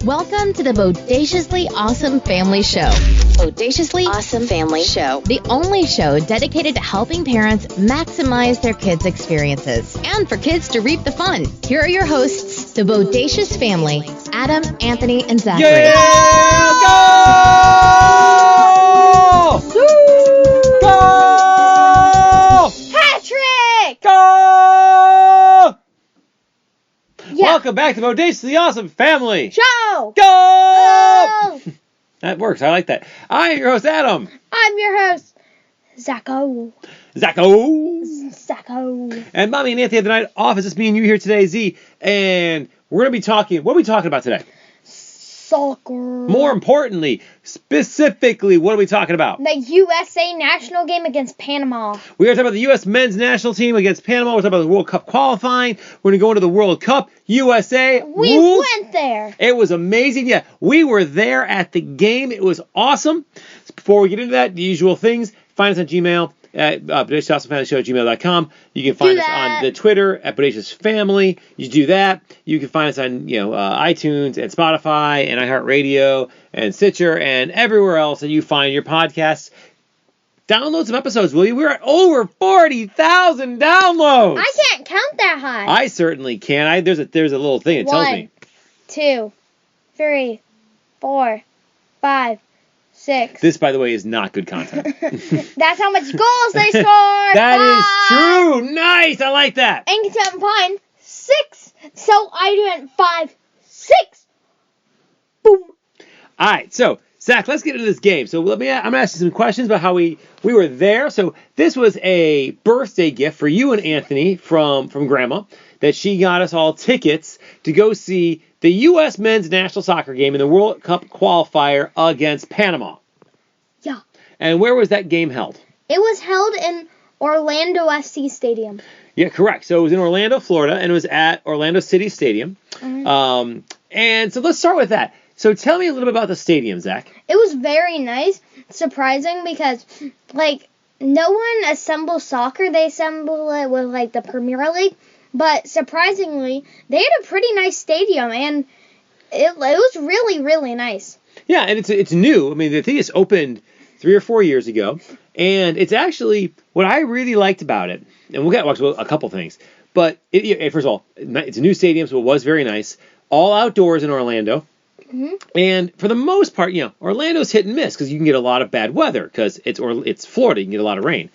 Welcome to the Bodaciously Awesome Family Show. Bodaciously Awesome Family Show. The only show dedicated to helping parents maximize their kids' experiences and for kids to reap the fun. Here are your hosts, the Bodacious family, Adam, Anthony, and Zachary. Yeah! Go! Go! Patrick! Go! Yeah. Welcome back to Bodaciously Awesome Family Show! Go! That works. I like that. I'm your host, Adam. I'm your host, Zacho. And Mommy and Anthony have the night off. It's just me and you here today, Z. And we're going to be talking... What are we talking about today? Soccer. More importantly, specifically, what are we talking about? The USA national game against Panama. We are talking about the U.S. men's national team against Panama. We're talking about the World Cup qualifying. We're going to go into the World Cup. USA. We went there. It was amazing. Yeah, we were there at the game. It was awesome. Before we get into that, the usual things, find us on Gmail at bodaciousfamilyshow@gmail.com. You can find us on the Twitter at Bodacious Family. You do that. You can find us on iTunes and Spotify and iHeartRadio and Stitcher and everywhere else that you find your podcasts. Download some episodes, will you? We're at over 40,000 downloads. I can't count that high. I certainly can. There's a little thing that tells me. 1, 2, 3, 4, 5, 6. This, by the way, is not good content. That's how much goals they scored. That is true. Nice. I like that. And Kentucky Pine, 6. So I went 5, 6. Boom. All right. So, Zach, let's get into this game. So I'm going to ask you some questions about how we were there. So this was a birthday gift for you and Anthony from Grandma that she got us all tickets to go see the U.S. men's national soccer game in the World Cup qualifier against Panama. Yeah. And where was that game held? It was held in Orlando SC Stadium. Yeah, correct. So it was in Orlando, Florida, and it was at Orlando City Stadium. Mm-hmm. And so let's start with that. So tell me a little bit about the stadium, Zach. It was very nice, surprising because, no one assembles soccer. They assemble it with, the Premier League. But surprisingly, they had a pretty nice stadium, and it was really, really nice. Yeah, and it's new. I mean, the thing is opened 3 or 4 years ago, and it's actually what I really liked about it. And we'll get to a couple things, but first of all, it's a new stadium, so it was very nice. All outdoors in Orlando, and for the most part, Orlando's hit and miss because you can get a lot of bad weather because it's Florida, you can get a lot of rain,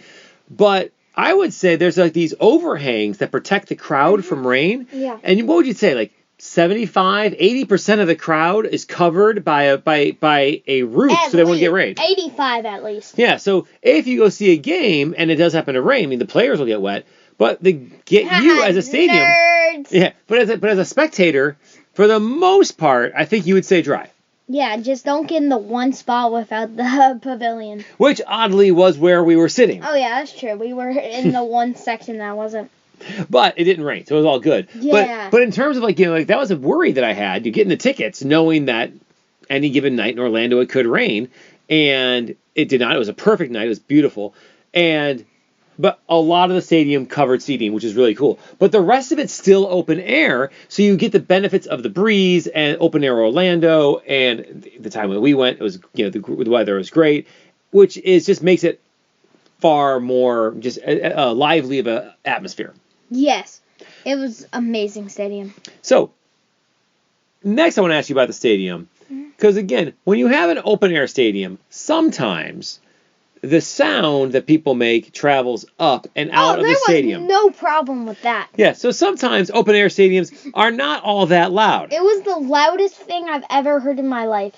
but I would say there's these overhangs that protect the crowd from rain. Yeah. And what would you say, 75, 80% of the crowd is covered by a roof so they won't get rain. 85 at least. Yeah, so if you go see a game and it does happen to rain, the players will get wet, but you as a stadium. Nerds. Yeah, but as a spectator, for the most part, I think you would say dry. Yeah, just don't get in the one spot without the pavilion. Which, oddly, was where we were sitting. Oh, yeah, that's true. We were in the one section that wasn't. But it didn't rain, so it was all good. Yeah. But in terms of, that was a worry that I had. You getting the tickets, knowing that any given night in Orlando it could rain. And it did not. It was a perfect night. It was beautiful. But a lot of the stadium covered seating, which is really cool. But the rest of it's still open air, so you get the benefits of the breeze and open air Orlando. And the time when we went, it was the weather was great, which just makes it far more just a lively of an atmosphere. Yes, it was amazing stadium. So next, I want to ask you about the stadium, because again, when you have an open air stadium, sometimes the sound that people make travels up and out of the stadium. There was no problem with that. Yeah, so sometimes open air stadiums are not all that loud. It was the loudest thing I've ever heard in my life.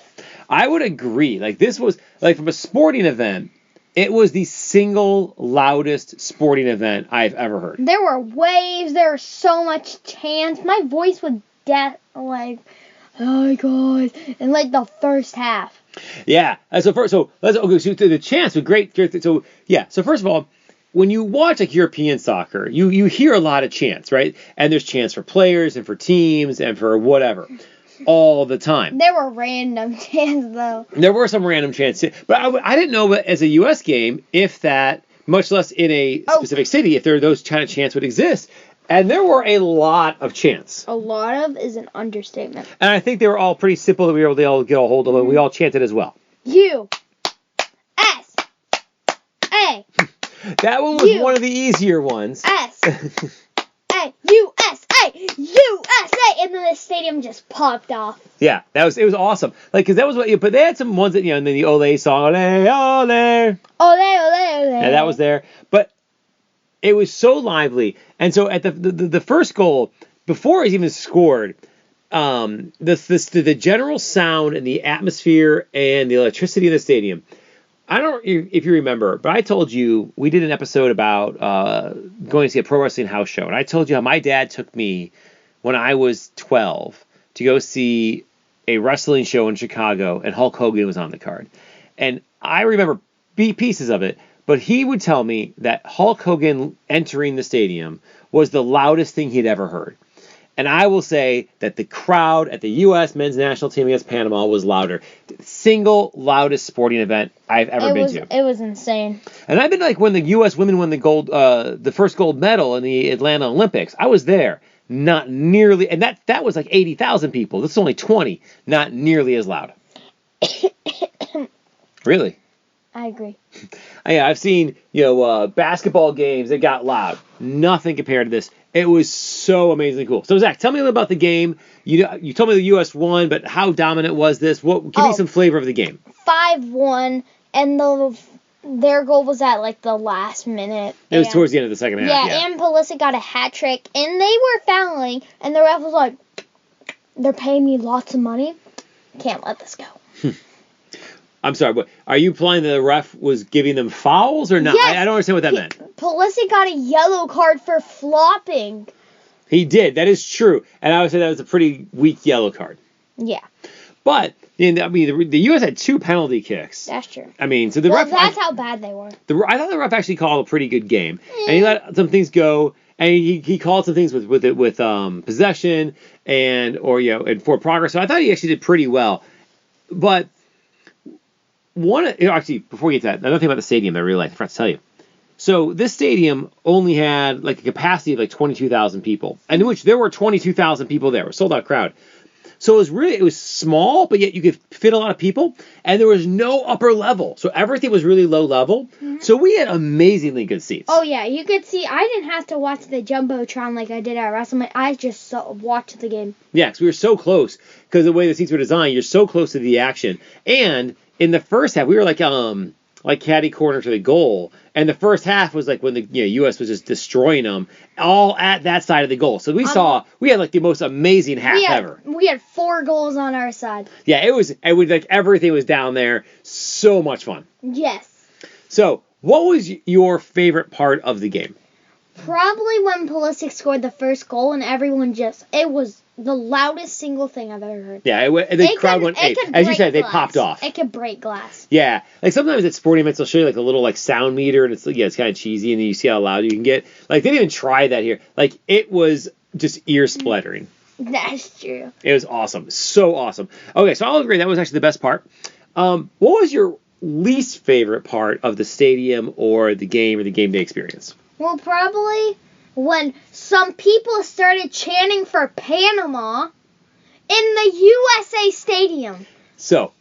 I would agree. This was, from a sporting event, it was the single loudest sporting event I've ever heard. There were waves, there was so much chants. My voice was oh my God, in the first half. Yeah. So the chants were great. So first of all, when you watch European soccer, you hear a lot of chants, right? And there's chants for players and for teams and for whatever all the time. There were random chants though. There were some random chants, but I didn't know as a U.S. game if that, much less in a specific city, if those kind of chants would exist. And there were a lot of chants. A lot of is an understatement. And I think they were all pretty simple that we were able to all get a hold of, and we all chanted as well. USA. That one was one of the easier ones. USA. USA. And then the stadium just popped off. Yeah, it was awesome. Like, because that was what, but they had some ones that, and then the Ole song, Ole, Ole. Ole, ole, ole. Yeah, that was there. But it was so lively. And so at the first goal, before it was even scored, the general sound and the atmosphere and the electricity in the stadium, I don't know if you remember, but I told you we did an episode about going to see a pro wrestling house show. And I told you how my dad took me when I was 12 to go see a wrestling show in Chicago, and Hulk Hogan was on the card. And I remember pieces of it, but he would tell me that Hulk Hogan entering the stadium was the loudest thing he'd ever heard. And I will say that the crowd at the U.S. men's national team against Panama was louder. Single loudest sporting event I've ever been to. It was insane. And I've been like when the U.S. women won the first gold medal in the Atlanta Olympics. I was there. Not nearly, and that was like 80,000 people. This is only 20. Not nearly as loud. Really? I agree. Yeah, I've seen basketball games that got loud. Nothing compared to this. It was so amazingly cool. So Zach, tell me a little about the game. You told me the U.S. won, but how dominant was this? Give me some flavor of the game. 5-1, and their goal was at like the last minute. It was towards the end of the second half. Yeah, and Pulisic got a hat trick, and they were fouling, and the ref was like, "They're paying me lots of money. Can't let this go." I'm sorry, but are you implying that the ref was giving them fouls or not? Yes, I don't understand what that meant. Pulisic got a yellow card for flopping. He did. That is true. And I would say that was a pretty weak yellow card. Yeah. But, the U.S. had 2 penalty kicks. That's true. So the ref... that's how bad they were. I thought the ref actually called a pretty good game. And he let some things go, and he called some things with possession and for progress. So I thought he actually did pretty well. But... Actually, before we get to that, another thing about the stadium I realized, I forgot to tell you. So this stadium only had like a capacity of like 22,000 people, and in which there were 22,000 people there. It was a sold-out crowd. So it was small, but yet you could fit a lot of people, and there was no upper level. So everything was really low level. Mm-hmm. So we had amazingly good seats. Oh, yeah, you could see. I didn't have to watch the Jumbotron like I did at WrestleMania. I just watched the game. Yeah, because we were so close, because the way the seats were designed, you're so close to the action. And in the first half, we were like catty corner to the goal, and the first half was like when the U.S. was just destroying them all at that side of the goal. So we had like the most amazing half ever. We had 4 goals on our side. Yeah, it was like everything was down there. So much fun. Yes. So what was your favorite part of the game? Probably when Pulisic scored the first goal, and everyone it was the loudest single thing I've ever heard. Yeah, the crowd went ape. As you said, they popped off. It could break glass. Yeah, like sometimes at sporting events they'll show you like a little like sound meter, and it's kind of cheesy, and then you see how loud you can get. Like they didn't even try that here. Like it was just ear splattering. That's true. It was awesome, so awesome. Okay, so I'll agree that was actually the best part. What was your least favorite part of the stadium or the game day experience? Well, probably when some people started chanting for Panama in the USA Stadium. So,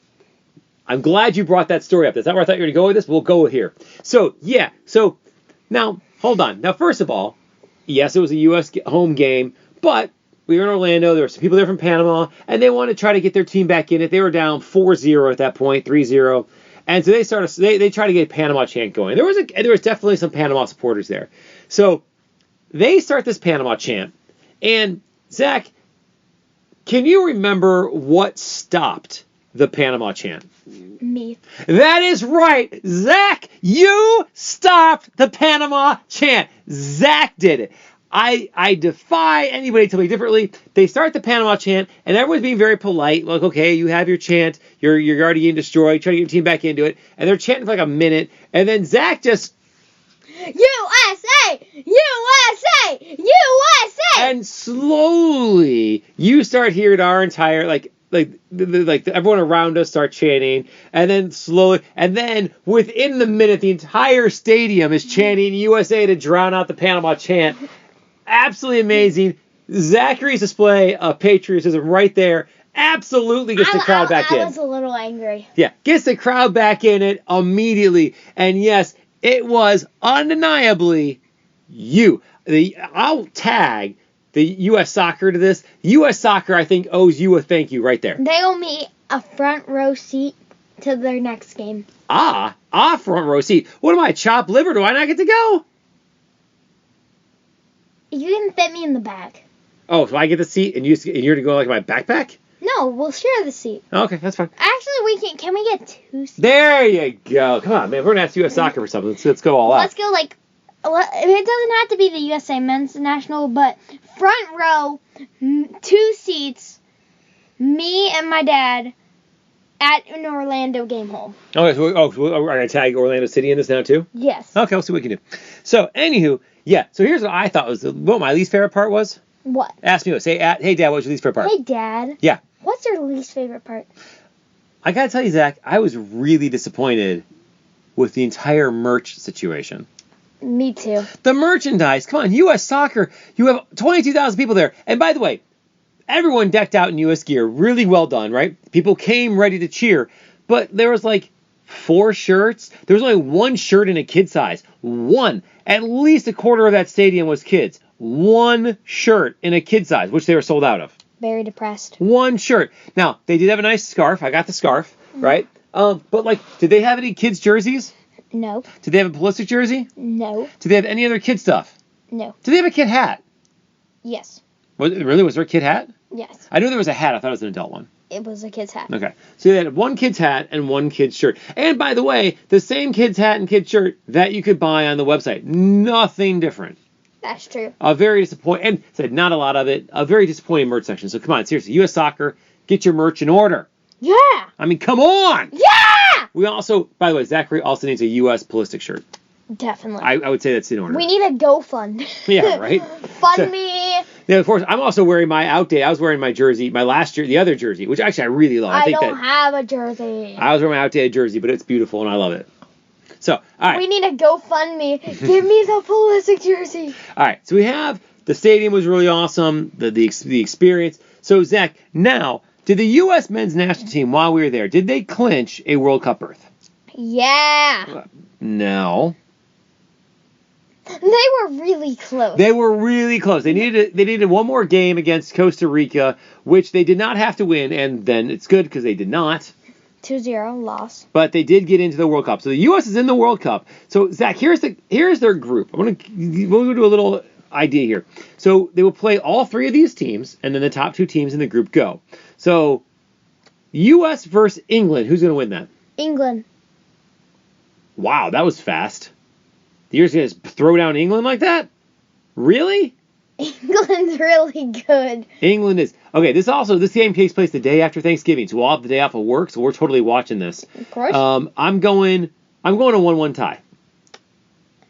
I'm glad you brought that story up. That's not where I thought you were going to go with this. We'll go here. So, yeah. So, now, hold on. Now, first of all, yes, it was a U.S. home game, but we were in Orlando. There were some people there from Panama, and they wanted to try to get their team back in it. They were down 4-0 at that point, 3-0. And so they tried to get Panama Chant going. There was definitely some Panama supporters there. So they start this Panama Chant. And Zach, can you remember what stopped the Panama Chant? Me. That is right. Zach, you stopped the Panama Chant. Zach did it. I defy anybody to tell me differently. They start the Panama Chant, and everyone's being very polite. Like, okay, you have your chant. You're already getting destroyed. Try to get your team back into it. And they're chanting for like a minute. And then Zach just... USA! USA! USA! And slowly, you start hearing our entire, like everyone around us start chanting. And then slowly... And then within the minute, the entire stadium is chanting USA to drown out the Panama Chant. Absolutely amazing. Zachary's display of patriotism right there absolutely gets the crowd back in. I was a little angry. Yeah, gets the crowd back in it immediately. And yes, it was undeniably you. I'll tag the U.S. Soccer to this. U.S. Soccer, I think, owes you a thank you right there. They owe me a front row seat to their next game. Front row seat. What am I, chopped liver? Do I not get to go? You didn't fit me in the bag. Oh, so I get the seat and you're to go like my backpack? No, we'll share the seat. Okay, that's fine. Actually, can we get 2 seats? There you go. Come on, man. We're going to ask U.S. Soccer for something. Let's go all out. Let's go, it doesn't have to be the USA Men's National, but front row, 2 seats, me and my dad at an Orlando game home. Okay, so we're going to tag Orlando City in this now, too? Yes. Okay, we'll see what we can do. So, anywho, yeah, so here's what I thought was what my least favorite part was. What? Ask me what. Say, hey, Dad, what's your least favorite part? Hey, Dad. Yeah. What's your least favorite part? I got to tell you, Zach, I was really disappointed with the entire merch situation. Me too. The merchandise. Come on, U.S. Soccer. You have 22,000 people there. And by the way, everyone decked out in U.S. gear. Really well done, right? People came ready to cheer. But there was 4 shirts. There was only 1 shirt in a kid size. 1. At least a quarter of that stadium was kids. 1 shirt in a kid size, which they were sold out of. Very depressed. 1 shirt. Now, they did have a nice scarf. I got the scarf, right? But did they have any kids' jerseys? No. Did they have a ballistic jersey? No. Did they have any other kid stuff? No. Did they have a kid hat? Yes. Was there a kid hat? Yes. I knew there was a hat. I thought it was an adult one. It was a kid's hat. Okay. So they had 1 kid's hat and 1 kid's shirt. And by the way, the same kid's hat and kid's shirt that you could buy on the website. Nothing different. That's true. A very disappointing, and said not a lot of it, a very disappointing merch section. So come on, seriously, U.S. Soccer, get your merch in order. Yeah. I mean, come on. Yeah. We also, by the way, Zachary also needs a U.S. ballistic shirt. Definitely. I would say that's in order. We need a GoFund. Yeah, right? Fund me. Yeah, of course. I'm also wearing my outdate. I was wearing my jersey, my last jersey, the other jersey, which actually I really love. I don't have a jersey. I was wearing my outdated jersey, but it's beautiful and I love it. So, all right. We need a GoFundMe. Give me the ballistic jersey. All right. So we have the stadium was really awesome, the experience. So, Zach, now, did the U.S. men's national team, while we were there, did they clinch a World Cup berth? Yeah. No. They were really close. They were really close. They needed 1 more game against Costa Rica, which they did not have to win, and then it's good because they did not. 2-0 loss. But they did get into the World Cup. So the U.S. is in the World Cup. So, Zach, here's their group. We'll do a little idea here. So they will play all 3 of these teams, and then the top 2 teams in the group go. So U.S. versus England. Who's going to win that? England. Wow, that was fast. You're just going to throw down England like that? Really? England's really good. England is... Okay, this game takes place the day after Thanksgiving, so we'll have the day off of work, so we're totally watching this. Of course. I'm going a 1-1 tie.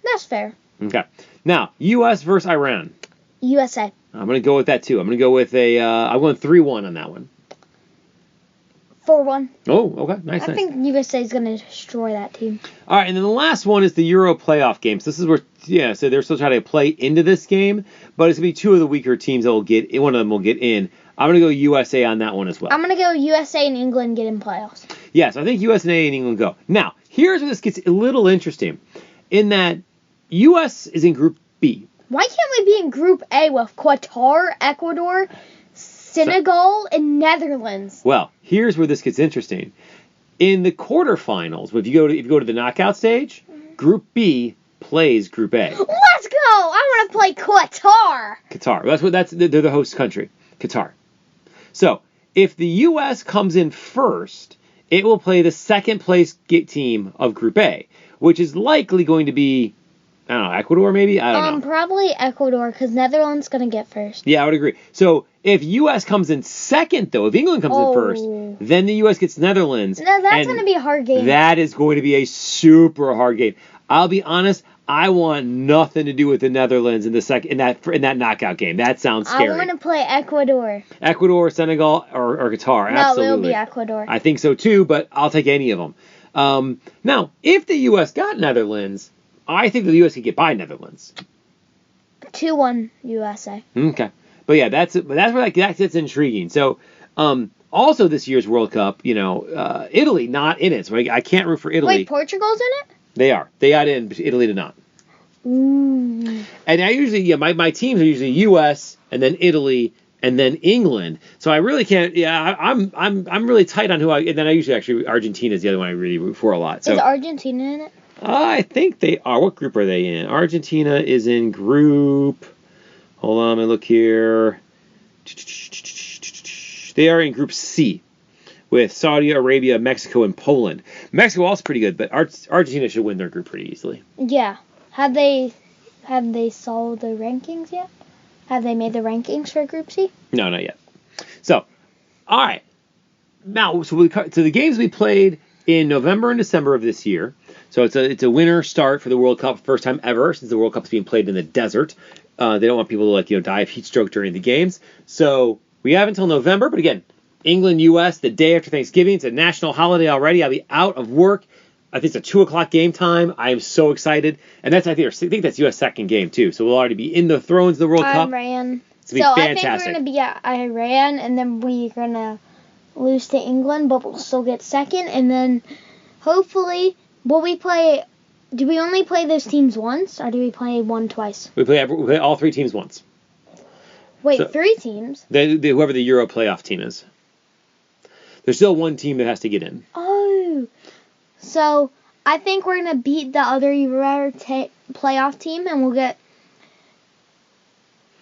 That's fair. Okay. Now, U.S. versus Iran. USA. I'm going to go with that, too. I'm going to go with I'm going 3-1 on that one. 4-1. Oh, okay. Nice. I think USA is going to destroy that team. All right, and then the last one is the Euro playoff games. This is where, so they're still trying to play into this game, but it's going to be 2 of the weaker teams that will get in. One of them will get in. I'm going to go USA on that one as well. I'm going to go USA and England get in playoffs. Yes, I think USA and England go. Now, here's where this gets a little interesting, in that US is in Group B. Why can't we be in Group A with Qatar, Ecuador, Senegal, and Netherlands? Well, here's where this gets interesting. In the quarterfinals, if you go to the knockout stage, Group B plays Group A. Let's go! I want to play Qatar. Qatar. They're the host country, Qatar. So, if the U.S. comes in first, it will play the second place team of Group A, which is likely going to be, I don't know, Ecuador maybe? I don't know. Probably Ecuador, because Netherlands going to get first. Yeah, I would agree. So, if U.S. comes in second, though, if England comes in first, then the U.S. gets Netherlands. No, that's going to be a hard game. That is going to be a super hard game. I'll be honest, I want nothing to do with the Netherlands in that knockout game. That sounds scary. I want to play Ecuador. Ecuador, Senegal, or Qatar. No, absolutely. it'll be Ecuador. I think so too, but I'll take any of them. Now, if the U.S. got Netherlands, I think the U.S. could get by Netherlands. 2-1 USA. Okay. But yeah, that's where that's intriguing. So, also this year's World Cup, Italy not in it. So I can't root for Italy. Wait, Portugal's in it? They are. They got in, but Italy did not. Mm. And I usually, my teams are usually U.S. and then Italy and then England. So I really can't. Yeah, I'm really tight on who I. And then I usually actually Argentina is the other one I really root for a lot. So is Argentina in it? I think they are. What group are they in? Argentina is in group. Hold on, let me look here. They are in Group C with Saudi Arabia, Mexico, and Poland. Mexico also pretty good, but Argentina should win their group pretty easily. Yeah. Have they solved the rankings yet? Have they made the rankings for Group C? No, not yet. So, all right. Now, so the games we played in November and December of this year. So it's a winter start for the World Cup, first time ever since the World Cup is being played in the desert. They don't want people to die of heat stroke during the games. So we have until November, but again, England, U.S., the day after Thanksgiving. It's a national holiday already. I'll be out of work. I think it's a 2:00 game time. I am so excited. And I think that's U.S. second game, too. So we'll already be in the thrones of the World Cup. Iran. It's going to be fantastic. I think we're going to be at Iran, and then we're going to lose to England, but we'll still get second. And then hopefully, will we play... Do we only play those teams once, or do we play one twice? We play all three teams once. Wait, so, 3 teams? Whoever the Euro playoff team is. There's still one team that has to get in. Oh. So, I think we're going to beat the other Euro playoff team, and we'll get...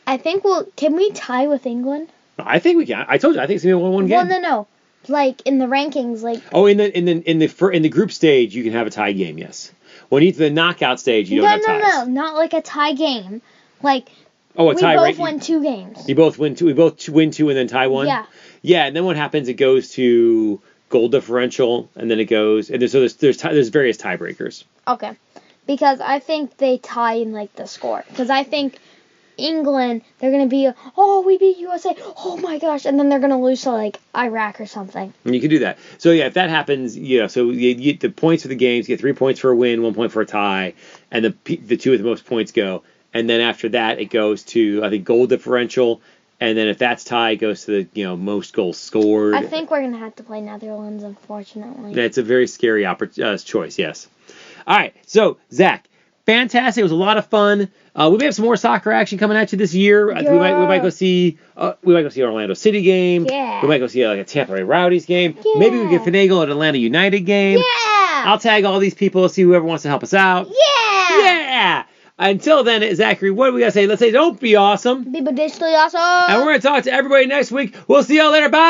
Can we tie with England? I think we can. I told you, I think it's going to be a 1-1 game. Well, no. Like, in the rankings, like... Oh, in the group stage, you can have a tie game, yes. When you get to the knockout stage, you don't have ties. No, not like a tie game. Like, a tie, we both win 2 games. You both win 2. We both win 2 and then tie 1? Yeah. Yeah, and then what happens, it goes to goal differential, and then it goes... And there's various tiebreakers. Okay. Because I think they tie in, like, the score. Because I think England, they're going to be, we beat USA. Oh, my gosh. And then they're going to lose to, like, Iraq or something. And you can do that. So, yeah, if that happens, so you get the points for the games. You get 3 points for a win, 1 point for a tie, and the 2 with the most points go. And then after that, it goes to, I think, goal differential. And then if that's tie, it goes to the most goals scored. I think we're going to have to play Netherlands, unfortunately. That's a very scary choice, yes. All right, so, Zach, fantastic. It was a lot of fun. We may have some more soccer action coming at you this year. Yeah. We might go see Orlando City game. Yeah. We might go see a Tampa Bay Rowdies game. Yeah. Maybe we can finagle an Atlanta United game. Yeah. I'll tag all these people. See whoever wants to help us out. Yeah. Yeah. Until then, Zachary, what do we got to say? Let's say don't be awesome. Be digitally awesome. And we're going to talk to everybody next week. We'll see y'all later. Bye.